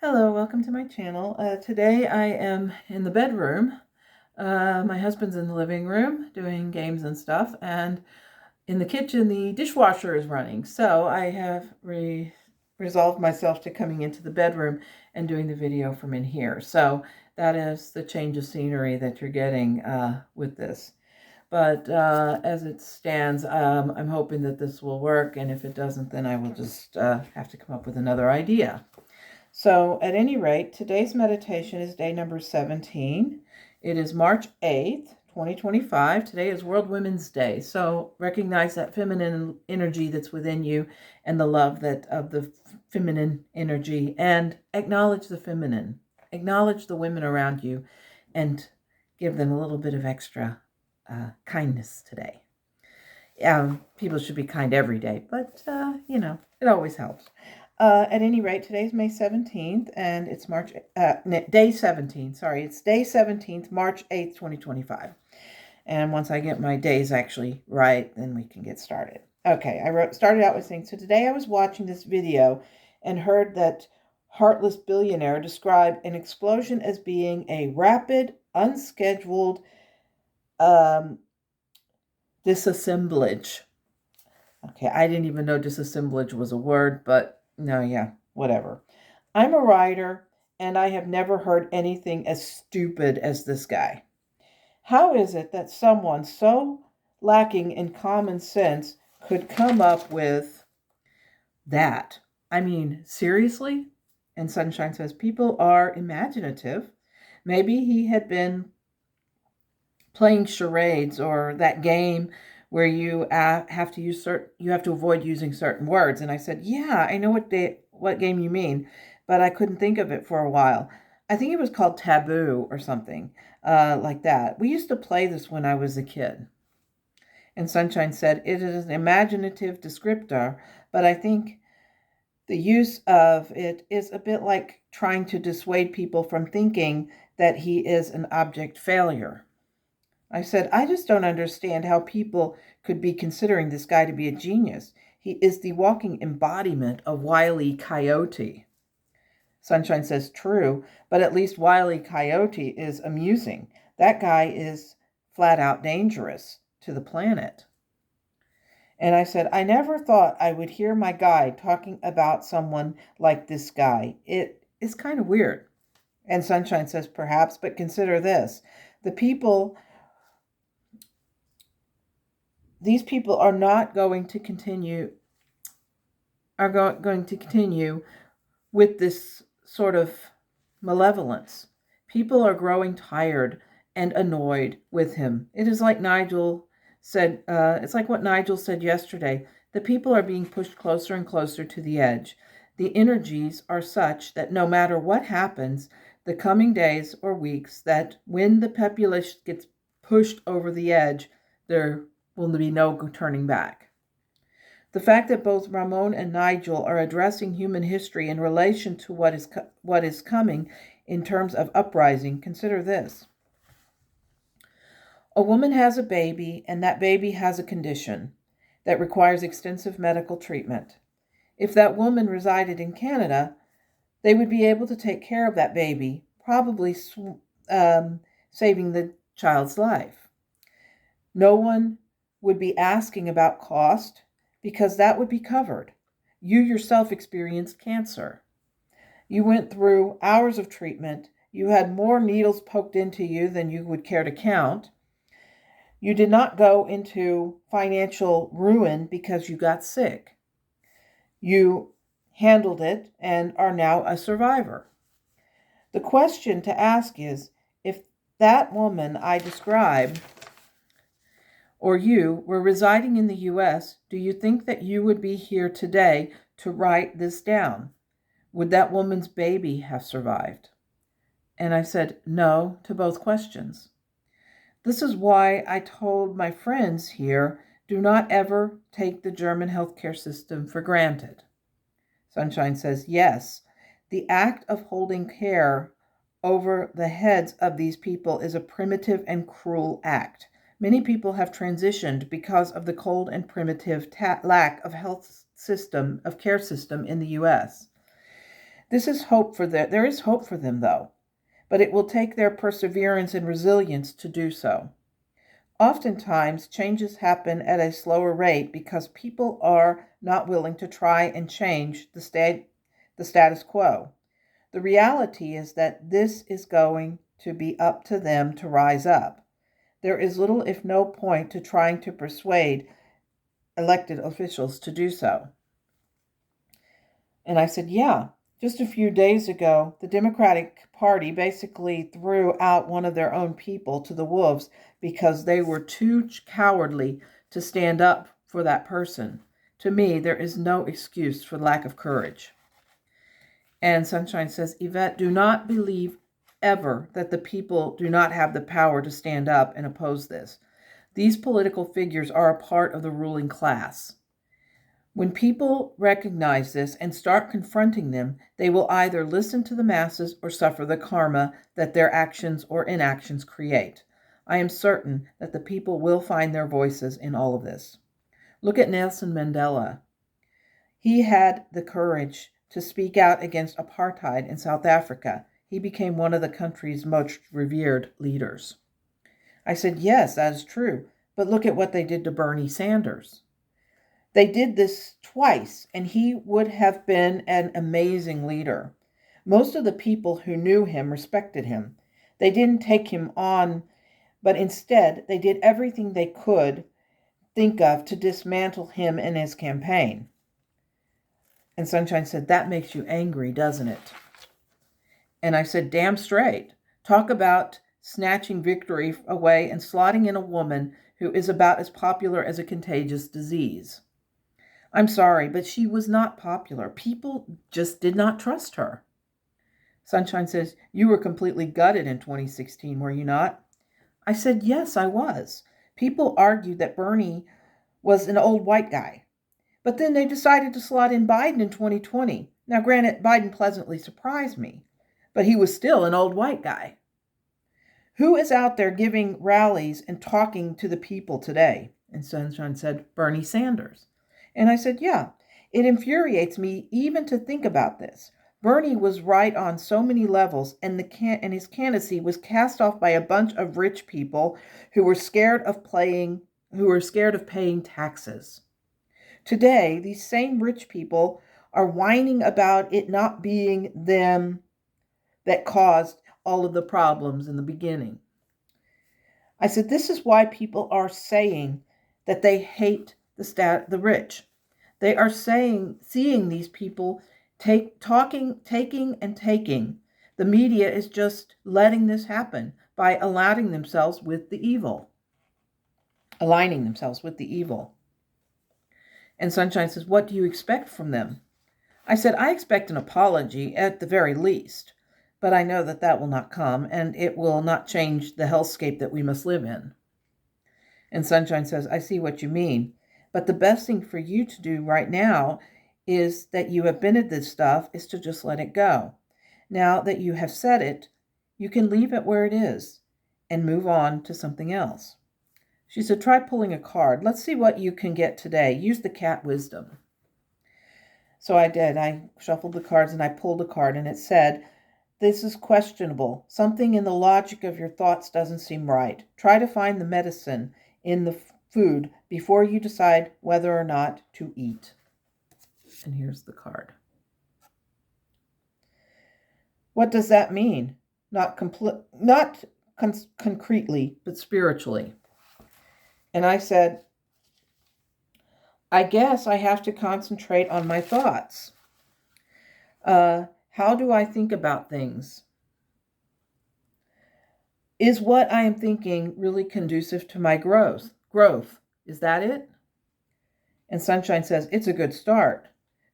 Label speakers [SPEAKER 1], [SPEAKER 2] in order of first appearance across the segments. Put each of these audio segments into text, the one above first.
[SPEAKER 1] Hello, welcome to my channel. Today I am in the bedroom. My husband's in the living room doing games and stuff, and in the kitchen the dishwasher is running. So I have resolved myself to coming into the bedroom and doing the video from in here. So that is the change of scenery that you're getting with this. But as it stands, I'm hoping that this will work, and if it doesn't, then I will just have to come up with another idea. So at any rate, today's meditation is day number 17. It is March 8th, 2025. Today is World Women's Day. So recognize that feminine energy that's within you and the love that of the feminine energy, and acknowledge the feminine. Acknowledge the women around you and give them a little bit of extra kindness today. People should be kind every day, but it always helps. At any rate, today's May 17th, and it's day 17. Sorry, it's day 17th, March 8th, 2025. And once I get my days actually right, then we can get started. Okay, started out with saying, so today I was watching this video and heard that Heartless Billionaire describe an explosion as being a rapid, unscheduled disassemblage. Okay, I didn't even know disassemblage was a word, but no, yeah, whatever. I'm a writer, and I have never heard anything as stupid as this guy. How is it that someone so lacking in common sense could come up with that? I mean, seriously? And Sunshine says, people are imaginative. Maybe he had been playing charades or that game where you have to avoid using certain words. And I said, yeah, I know what game you mean, but I couldn't think of it for a while. I think it was called Taboo or something like that. We used to play this when I was a kid. And Sunshine said, it is an imaginative descriptor, but I think the use of it is a bit like trying to dissuade people from thinking that he is an abject failure. I said, I just don't understand how people could be considering this guy to be a genius. He is the walking embodiment of Wile E. Coyote. Sunshine says, true, but at least Wile E. Coyote is amusing. That guy is flat out dangerous to the planet. And I said, I never thought I would hear my guide talking about someone like this guy. It is kind of weird. And Sunshine says, perhaps, but consider this. These people are not going to continue, going to continue with this sort of malevolence. People are growing tired and annoyed with him. It is like Nigel said, it's like what Nigel said yesterday. The people are being pushed closer and closer to the edge. The energies are such that no matter what happens, the coming days or weeks, that when the populace gets pushed over the edge, there will be no turning back. The fact that both Ramon and Nigel are addressing human history in relation to what is coming in terms of uprising, consider this. A woman has a baby, and that baby has a condition that requires extensive medical treatment. If that woman resided in Canada, they would be able to take care of that baby, probably saving the child's life. No one would be asking about cost because that would be covered. You yourself experienced cancer. You went through hours of treatment. You had more needles poked into you than you would care to count. You did not go into financial ruin because you got sick. You handled it and are now a survivor. The question to ask is, if that woman I described or you were residing in the U.S., do you think that you would be here today to write this down? Would that woman's baby have survived? And I said no to both questions. This is why I told my friends here, do not ever take the German healthcare system for granted. Sunshine says, yes, the act of holding care over the heads of these people is a primitive and cruel act. Many people have transitioned because of the cold and primitive lack of care system in the U.S. This is hope for them. There is hope for them, though, but it will take their perseverance and resilience to do so. Oftentimes, changes happen at a slower rate because people are not willing to try and change the status quo. The reality is that this is going to be up to them to rise up. There is little, if no point, to trying to persuade elected officials to do so. And I said, yeah, just a few days ago, the Democratic Party basically threw out one of their own people to the wolves because they were too cowardly to stand up for that person. To me, there is no excuse for lack of courage. And Sunshine says, Yvette, do not believe ever that the people do not have the power to stand up and oppose this. These political figures are a part of the ruling class. When people recognize this and start confronting them, they will either listen to the masses or suffer the karma that their actions or inactions create. I am certain that the people will find their voices in all of this. Look at Nelson Mandela. He had the courage to speak out against apartheid in South Africa. He became one of the country's most revered leaders. I said, yes, that is true, but look at what they did to Bernie Sanders. They did this twice, and he would have been an amazing leader. Most of the people who knew him respected him. They didn't take him on, but instead they did everything they could think of to dismantle him and his campaign. And Sunshine said, that makes you angry, doesn't it? And I said, damn straight. Talk about snatching victory away and slotting in a woman who is about as popular as a contagious disease. I'm sorry, but she was not popular. People just did not trust her. Sunshine says, you were completely gutted in 2016, were you not? I said, yes, I was. People argued that Bernie was an old white guy. But then they decided to slot in Biden in 2020. Now, granted, Biden pleasantly surprised me, but he was still an old white guy. Who is out there giving rallies and talking to the people today? And Sunshine said, Bernie Sanders. And I said, yeah, it infuriates me even to think about this. Bernie was right on so many levels, and his candidacy was cast off by a bunch of rich people who were scared of paying taxes. Today, these same rich people are whining about it not being them that caused all of the problems in the beginning. I said, this is why people are saying that they hate the rich. They are seeing these people taking. The media is just letting this happen by aligning themselves with the evil. And Sunshine says, what do you expect from them? I said, I expect an apology at the very least, but I know that that will not come, and it will not change the hellscape that we must live in. And Sunshine says, I see what you mean, but the best thing for you to do right now is that you have been at this stuff is to just let it go. Now that you have said it, you can leave it where it is and move on to something else. She said, try pulling a card. Let's see what you can get today. Use the cat wisdom. So I did. I shuffled the cards and I pulled a card, and it said, this is questionable. Something in the logic of your thoughts doesn't seem right. Try to find the medicine in the food before you decide whether or not to eat. And here's the card. What does that mean? Not concretely, but spiritually. And I said, I guess I have to concentrate on my thoughts. How do I think about things? Is what I am thinking really conducive to my growth? Is that it? And Sunshine says, it's a good start.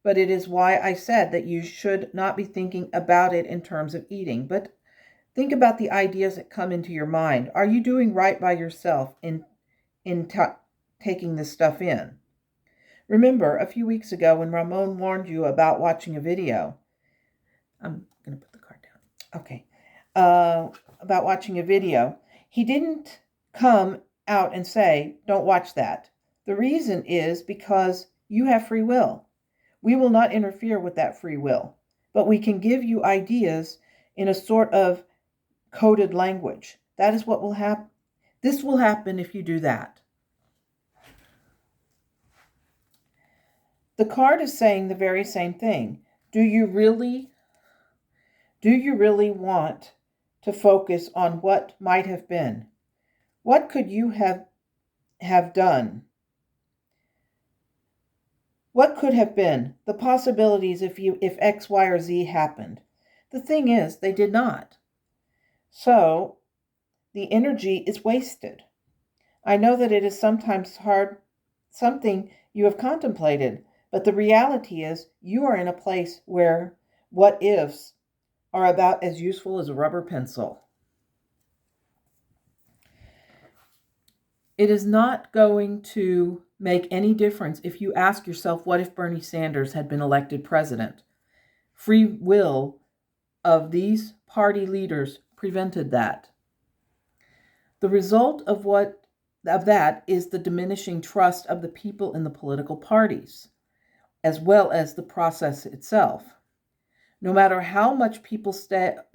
[SPEAKER 1] But it is why I said that you should not be thinking about it in terms of eating, but think about the ideas that come into your mind. Are you doing right by yourself in taking this stuff in? Remember, a few weeks ago when Ramon warned you about watching a video, I'm going to put the card down. Okay. About watching a video, he didn't come out and say, don't watch that. The reason is because you have free will. We will not interfere with that free will. but we can give you ideas in a sort of coded language. That is what will happen. This will happen if you do that. The card is saying the very same thing. Do you really want to focus on what might have been? What could you have done? What could have been the possibilities if X, Y, or Z happened? The thing is, they did not. So the energy is wasted. I know that it is sometimes hard, something you have contemplated, but the reality is you are in a place where what ifs are about as useful as a rubber pencil. It is not going to make any difference if you ask yourself, what if Bernie Sanders had been elected president? Free will of these party leaders prevented that. The result of that is the diminishing trust of the people in the political parties, as well as the process itself. No matter how much people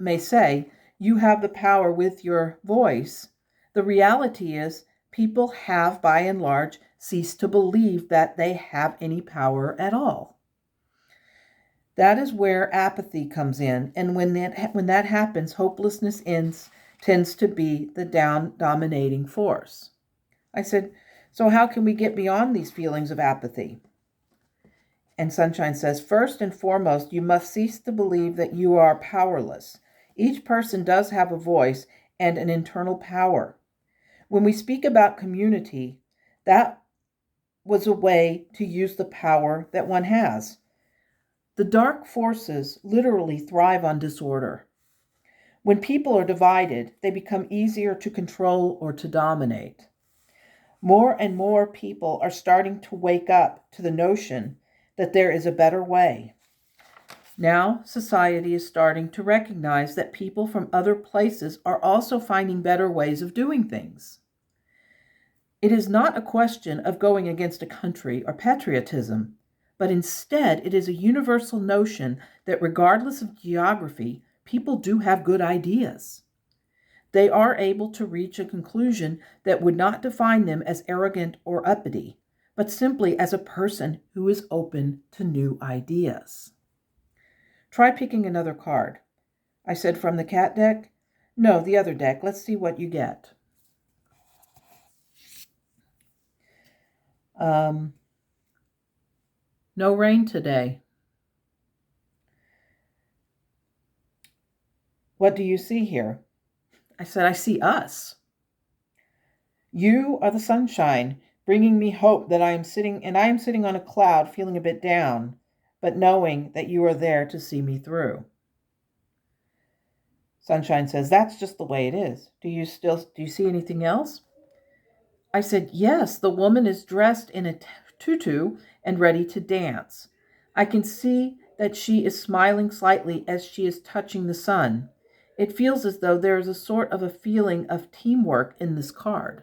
[SPEAKER 1] may say you have the power with your voice, the reality is people have, by and large, ceased to believe that they have any power at all. That is where apathy comes in, and when that happens, hopelessness tends to be the dominating force. I said, so how can we get beyond these feelings of apathy? And Sunshine says, first and foremost, you must cease to believe that you are powerless. Each person does have a voice and an internal power. When we speak about community, that was a way to use the power that one has. The dark forces literally thrive on disorder. When people are divided, they become easier to control or to dominate. More and more people are starting to wake up to the notion that there is a better way. Now, society is starting to recognize that people from other places are also finding better ways of doing things. It is not a question of going against a country or patriotism, but instead it is a universal notion that regardless of geography, people do have good ideas. They are able to reach a conclusion that would not define them as arrogant or uppity, but simply as a person who is open to new ideas. Try picking another card. I said from the cat deck? No, the other deck. Let's see what you get. No rain today. What do you see here? I said, I see us. You are the sunshine, bringing me hope that I am sitting on a cloud feeling a bit down, but knowing that you are there to see me through. Sunshine says, that's just the way it is. Do you see anything else? I said, yes, the woman is dressed in a tutu and ready to dance. I can see that she is smiling slightly as she is touching the sun. It feels as though there is a sort of a feeling of teamwork in this card.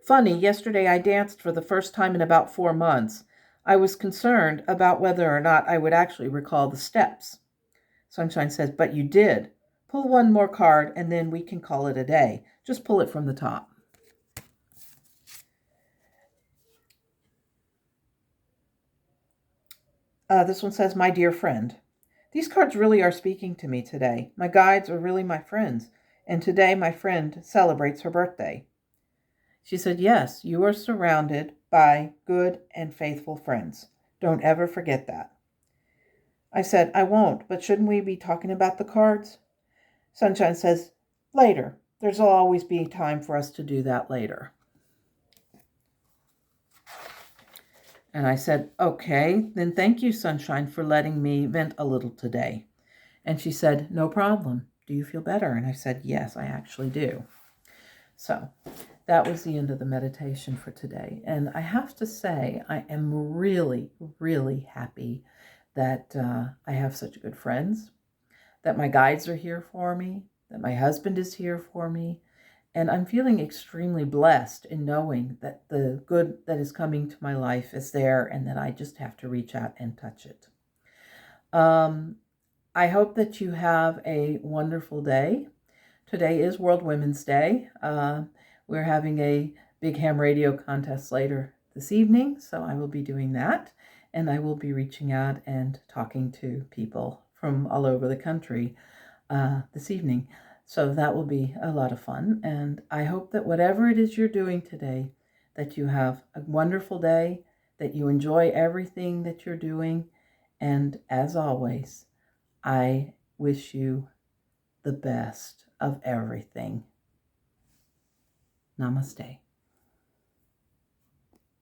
[SPEAKER 1] Funny, yesterday I danced for the first time in about 4 months. I was concerned about whether or not I would actually recall the steps. Sunshine says, but you did. Pull one more card and then we can call it a day. Just pull it from the top. This one says, my dear friend. These cards really are speaking to me today. My guides are really my friends, and today my friend celebrates her birthday. She said, yes, you are surrounded by good and faithful friends. Don't ever forget that. I said, I won't, but shouldn't we be talking about the cards? Sunshine says, later. There's always be time for us to do that later. And I said, okay, then thank you, Sunshine, for letting me vent a little today. And she said, no problem. Do you feel better? And I said, yes, I actually do. So that was the end of the meditation for today. And I have to say, I am really, really happy that I have such good friends, that my guides are here for me, that my husband is here for me. And I'm feeling extremely blessed in knowing that the good that is coming to my life is there and that I just have to reach out and touch it. I hope that you have a wonderful day. Today is World Women's Day. We're having a big ham radio contest later this evening, so I will be doing that. And I will be reaching out and talking to people from all over the country this evening. So that will be a lot of fun. And I hope that whatever it is you're doing today, that you have a wonderful day, that you enjoy everything that you're doing. And as always, I wish you the best of everything. Namaste.